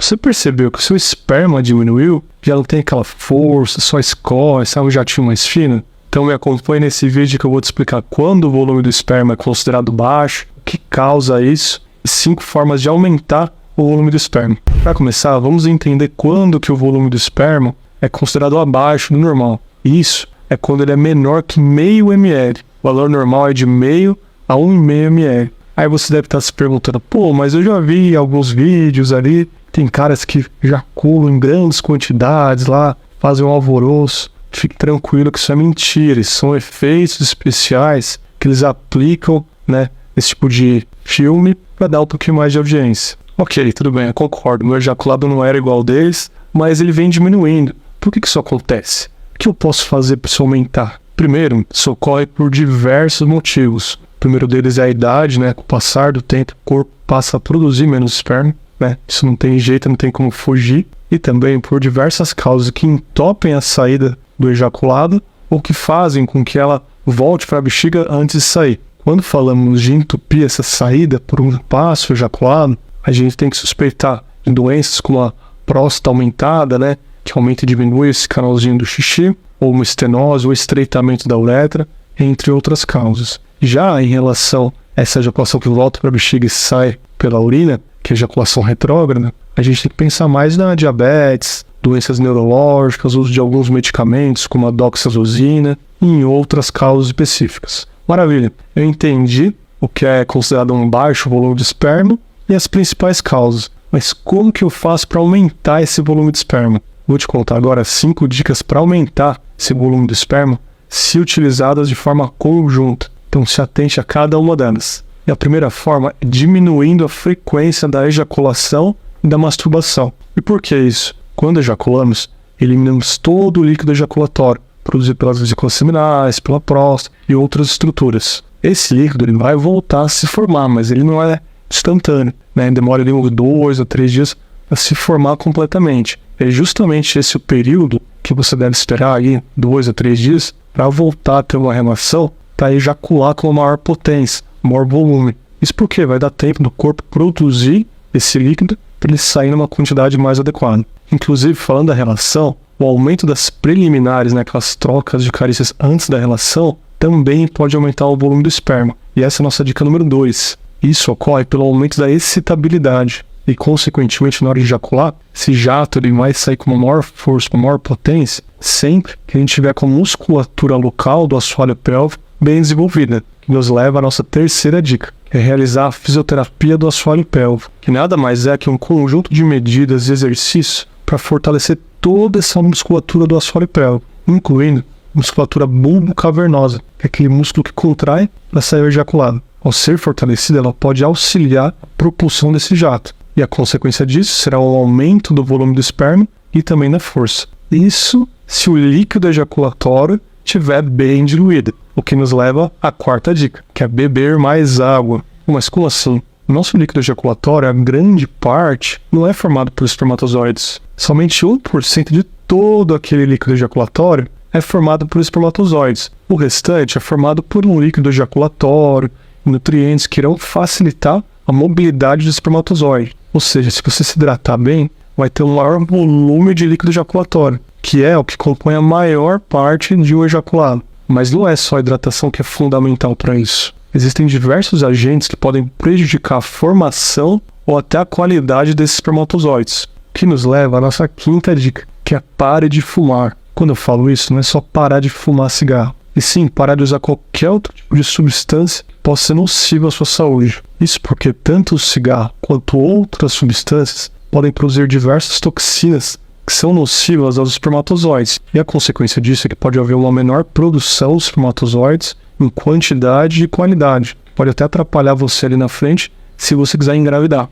Você percebeu que o seu esperma diminuiu? Já não tem aquela força, só escorre, sai um jatinho mais fino? Então me acompanhe nesse vídeo que eu vou te explicar quando o volume do esperma é considerado baixo, o que causa isso e 5 formas de aumentar o volume do esperma. Para começar, vamos entender quando que o volume do esperma é considerado abaixo do normal. Isso é quando ele é menor que meio ml. O valor normal é de meio a 1,5 ml. Aí você deve estar se perguntando, pô, mas eu já vi alguns vídeos ali, tem caras que ejaculam em grandes quantidades lá, fazem um alvoroço. Fique tranquilo que isso é mentira, isso são efeitos especiais que eles aplicam, né, nesse tipo de filme para dar um pouquinho mais de audiência. Ok, tudo bem, eu concordo, meu ejaculado não era igual deles, mas ele vem diminuindo. Por que isso acontece? O que eu posso fazer para isso aumentar? Primeiro, isso ocorre por diversos motivos. O primeiro deles é a idade, né? Com o passar do tempo, o corpo passa a produzir menos esperma, né? Isso não tem jeito, não tem como fugir. E também por diversas causas que entopem a saída do ejaculado ou que fazem com que ela volte para a bexiga antes de sair. Quando falamos de entupir essa saída por um passo ejaculado, a gente tem que suspeitar de doenças como a próstata aumentada, né? Que aumenta e diminui esse canalzinho do xixi, ou uma estenose, ou estreitamento da uretra, entre outras causas. Já em relação a essa ejaculação que volta para a bexiga e sai pela urina, que é a ejaculação retrógrada, a gente tem que pensar mais na diabetes, doenças neurológicas, uso de alguns medicamentos, como a doxazosina, e em outras causas específicas. Maravilha, eu entendi o que é considerado um baixo volume de esperma e as principais causas. Mas como que eu faço para aumentar esse volume de esperma? Vou te contar agora 5 dicas para aumentar esse volume do esperma, se utilizadas de forma conjunta. Então se atente a cada uma delas. E a primeira forma é diminuindo a frequência da ejaculação e da masturbação. E por que isso? Quando ejaculamos, eliminamos todo o líquido ejaculatório, produzido pelas vesículas seminais, pela próstata e outras estruturas. Esse líquido ele vai voltar a se formar, mas ele não é instantâneo, né? Demora ali uns 2 a 3 dias para se formar completamente. É justamente esse o período que você deve esperar aí 2 a 3 dias para voltar a ter uma relação, para ejacular com uma maior potência, maior volume. Isso porque vai dar tempo do corpo produzir esse líquido para ele sair numa quantidade mais adequada. Inclusive, falando da relação, o aumento das preliminares, né, aquelas trocas de carícias antes da relação, também pode aumentar o volume do esperma. E essa é a nossa dica número 2. Isso ocorre pelo aumento da excitabilidade. E, consequentemente, na hora de ejacular, esse jato ele vai sair com uma maior força, com uma maior potência, sempre que a gente tiver com a musculatura local do assoalho pélvico bem desenvolvida, que nos leva à nossa terceira dica, que é realizar a fisioterapia do assoalho pélvico, que nada mais é que um conjunto de medidas e exercícios para fortalecer toda essa musculatura do assoalho pélvico, incluindo musculatura bulbocavernosa, que é aquele músculo que contrai para sair o ejaculado. Ao ser fortalecida, ela pode auxiliar a propulsão desse jato. E a consequência disso será um aumento do volume do esperma e também da força. Isso se o líquido ejaculatório estiver bem diluído. O que nos leva à quarta dica, que é beber mais água. Mas como assim? O nosso líquido ejaculatório, a grande parte, não é formado por espermatozoides. Somente 1% de todo aquele líquido ejaculatório é formado por espermatozoides. O restante é formado por um líquido ejaculatório, nutrientes que irão facilitar a mobilidade do espermatozoide. Ou seja, se você se hidratar bem, vai ter um maior volume de líquido ejaculatório, que é o que compõe a maior parte de um ejaculado. Mas não é só a hidratação que é fundamental para isso. Existem diversos agentes que podem prejudicar a formação ou até a qualidade desses espermatozoides, que nos leva à nossa quinta dica, que é pare de fumar. Quando eu falo isso, não é só parar de fumar cigarro, e sim parar de usar qualquer outro tipo de substância que possa ser nociva à sua saúde. Isso porque tanto o cigarro quanto outras substâncias podem produzir diversas toxinas que são nocivas aos espermatozoides. E a consequência disso é que pode haver uma menor produção dos espermatozoides em quantidade e qualidade. Pode até atrapalhar você ali na frente se você quiser engravidar.